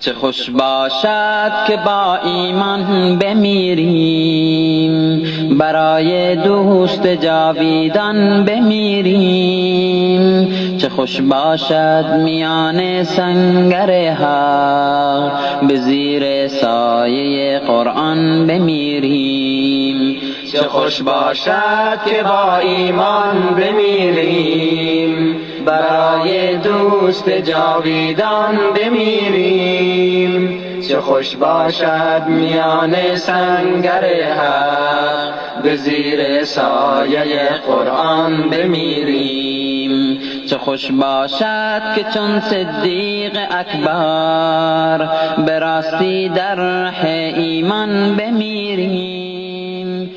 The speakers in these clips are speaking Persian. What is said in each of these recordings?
چه خوش باشد که با ایمان بمیریم، برای دوست جاویدان بمیریم. چه خوش باشد میان سنگر حق، به زیر سایه قرآن بمیریم. چه خوش باشد که با ایمان بمیریم، برای دوست جاویدان بمیریم. چه خوش باشد میان سنگر حق، به زیر سایه قرآن بمیریم. چه خوش باشد که چون صدیق اکبر، به راستی در ره ایمان بمیریم.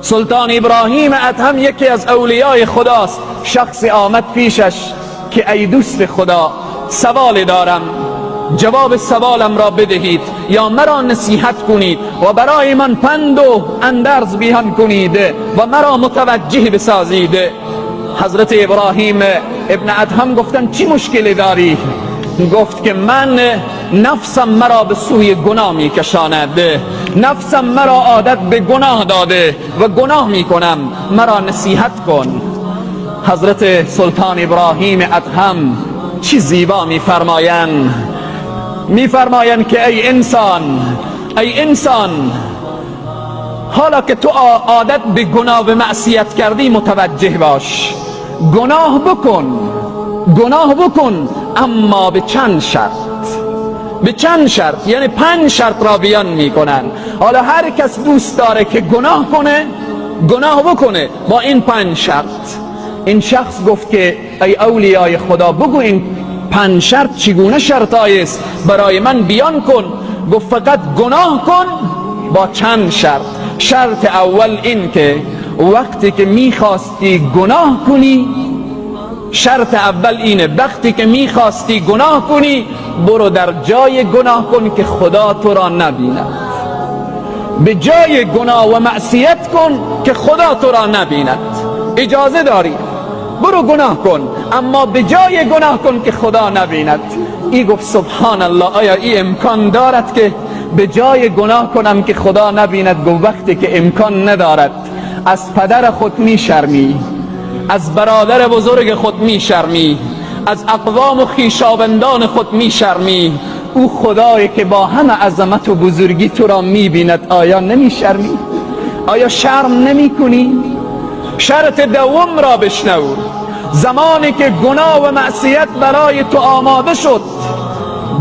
سلطان ابراهیم ادهم یکی از اولیای خداست. شخصی آمد پیشش که ای دوست خدا، سوال دارم، جواب سوالم را بدهید یا مرا نصیحت کنید و برای من پند و اندرز بیان کنید و مرا متوجه بسازید. حضرت ابراهیم ابن ادهم گفتن چی مشکلی داری؟ گفت که من نفسم مرا به سوی گناه می کشاند، نفسم مرا عادت به گناه داده و گناه می کنم، مرا نصیحت کن. حضرت سلطان ابراهیم ادهم چی زیبا می فرمایند که ای انسان، حالا که تو عادت به گناه و معصیت کردی متوجه باش، گناه بکن اما به چند شرط، یعنی 5 شرط را بیان میکنن. حالا هر کس دوست داره که گناه بکنه با این 5 شرط. این شخص گفت که ای اولیای خدا، بگو این 5 شرط چگونه شرطایی است، برای من بیان کن. گفت فقط گناه کن با چند شرط. شرط اول این که وقتی که میخواستی گناه کنی، شرط اول اینه وقتی که میخواستی گناه کنی، برو در جای گناه کن که خدا تو را نبیند. به جای گناه و معصیت کن که خدا تو را نبیند. اجازه داری برو گناه کن، اما به جای گناه کن که خدا نبیند. ای گفت سبحان الله، آیا این امکان دارد که به جای گناه کنم که خدا نبیند؟ گفت وقتی که امکان ندارد، از پدر خود میشرمی، از برادر بزرگ خود میشرمی، از اقوام و خویشاوندان خود میشرمی، او خدایی که با همه عظمت و بزرگی تو را میبیند، آیا نمیشرمی؟ آیا شرم نمی کنی؟ شرط دوم را بشنو. زمانی که گناه و معصیت برای تو آماده شد،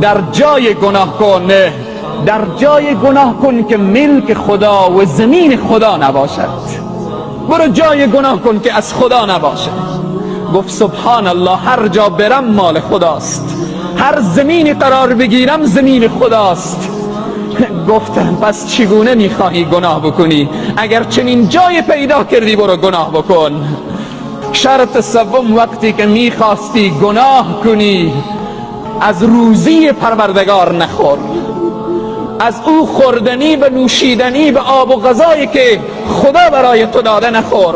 در جای گناه کن که ملک خدا و زمین خدا نباشد. برو جای گناه کن که از خدا نباشد. گفت سبحان الله، هر جا برم مال خداست، هر زمینی قرار بگیرم زمین خداست. گفتم پس چگونه میخواهی گناه بکنی؟ اگر چنین جای پیدا کردی برو گناه بکن. شرط سوم، وقتی که میخواستی گناه کنی، از روزی پروردگار نخور، از او خوردنی و نوشیدنی و آب و غذایی که خدا برای تو داده نخور.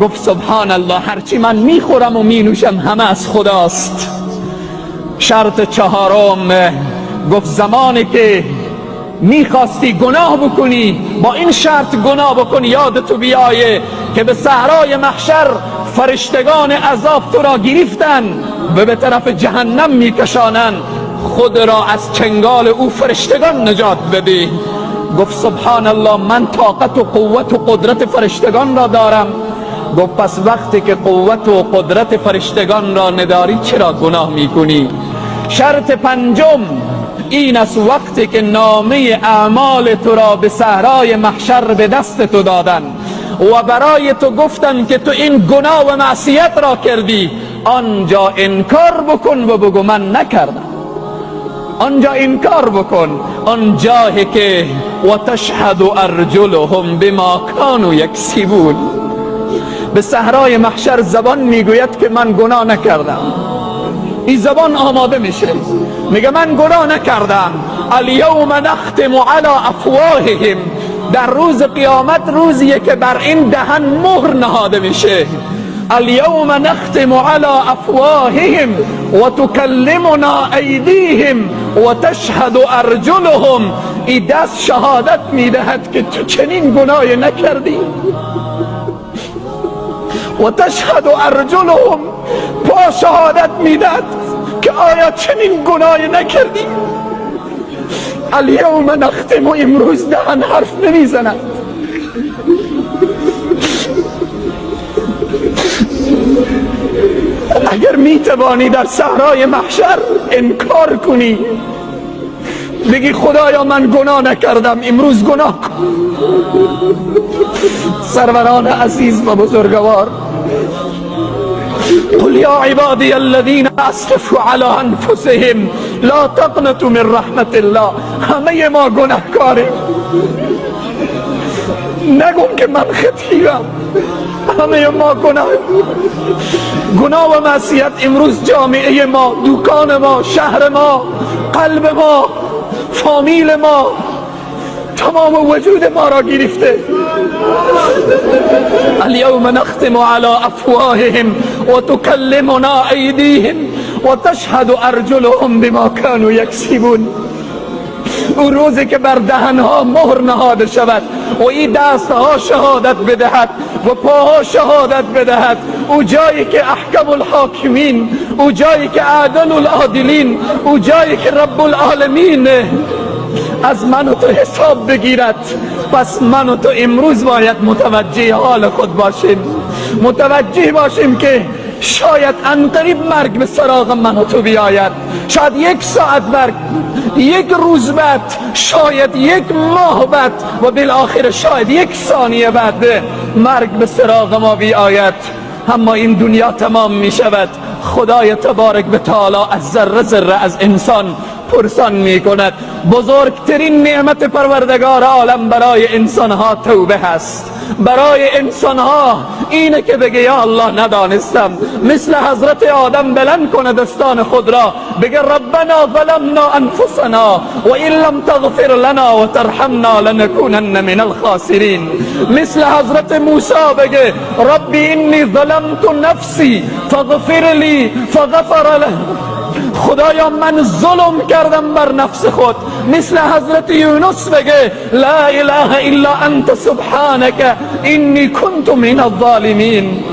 گفت سبحان الله، هرچی من میخورم و مینوشم همه از خداست. شرط چهارم، گفت زمانی که میخواستی گناه بکنی، با این شرط گناه بکن یادتو بیایه که به صحرای محشر فرشتگان عذاب تو را گرفتن و به طرف جهنم میکشانن، خود را از چنگال او فرشتگان نجات بدی. گفت سبحان الله، من طاقت و قوت و قدرت فرشتگان را دارم. گفت پس وقتی که قوت و قدرت فرشتگان را نداری چرا گناه میکنی؟ شرط پنجم این است، وقتی که نامه اعمال تو را به صحرای محشر به دست تو دادن و برای تو گفتن که تو این گناه و معصیت را کردی، آنجا انکار بکن و بگو من نکردم. آنجا انکار بکن، آنجایی که و تشهد ارجلهم بما كانوا یکسبون. به صحرای محشر زبان میگوید که من گناه نکردم. این زبان آماده میشه، میگه من گناه نکردم. الیوم نختم علی افواههم، در روز قیامت روزیه که بر این دهن مهر نهاده میشه. اليوم نختم على افواههم وتكلمنا ایدیهم وتشهد ارجلهم. این دست شهادت میدهد که تو چنین گناهی نکردی. وتشهد ارجلهم، پا شهادت میدهد که آیا چنین گناهی نکردی. اليوم نختم، امروز دهن حرف نمیزند. اگر میتوانی در صحرای محشر انکار کنی، بگی خدایا من گناه نکردم، امروز گناه کن. سروران عزیز و بزرگوار، قل یا عبادی الذین اسرفوا علی انفسهم لا تقنطوا من رحمت الله. همه ما گناهکاریم، نگو که من خطیئم. همه ما گناه و معصیت امروز جامعه ما، دکان ما، شهر ما، قلب ما، فامیل ما، تمام وجود ما را گرفته. اليوم نختم على افواههم وتكلمنا ایدیهم وتشهد ارجلهم بما كانوا یکسبون. اون روزی که بر دهنها مهر نهاده شود و این دستها شهادت بدهد و پاها شهادت بدهد. او جایی که احکم الحاکمین، او جایی که عادل العادلین، او جایی که رب العالمین از من و تو حساب بگیرد. پس من و تو امروز باید متوجه حال خود باشیم، متوجه باشیم که شاید انقریب مرگ به سراغ من و تو بیاید. شاید یک ساعت مرگ، یک روز بعد، شاید یک ماه بعد و بالاخره شاید یک ثانیه بعد مرگ به سراغ ما بیاید. اما این دنیا تمام می شود. خدای تبارک و تعالی از ذره ذره از انسان پرسان می کند. بزرگترین نعمت پروردگار عالم برای انسانها توبه هست. برای انسانها اینه که بگه یا الله ندانستم، مثل حضرت آدم بلند کنه دستان خود را، بگه ربنا ظلمنا انفسنا و ان لم تغفر لنا و ترحمنا لنکونن من الخاسرین. مثل حضرت موسی بگه ربی انی ظلمت نفسی فاغفر لی فغفر له. خدایا من ظلم کردم بر نفس خود. مثل حضرت یونس بگه لا اله الا انت سبحانك انی کنت من الظالمین.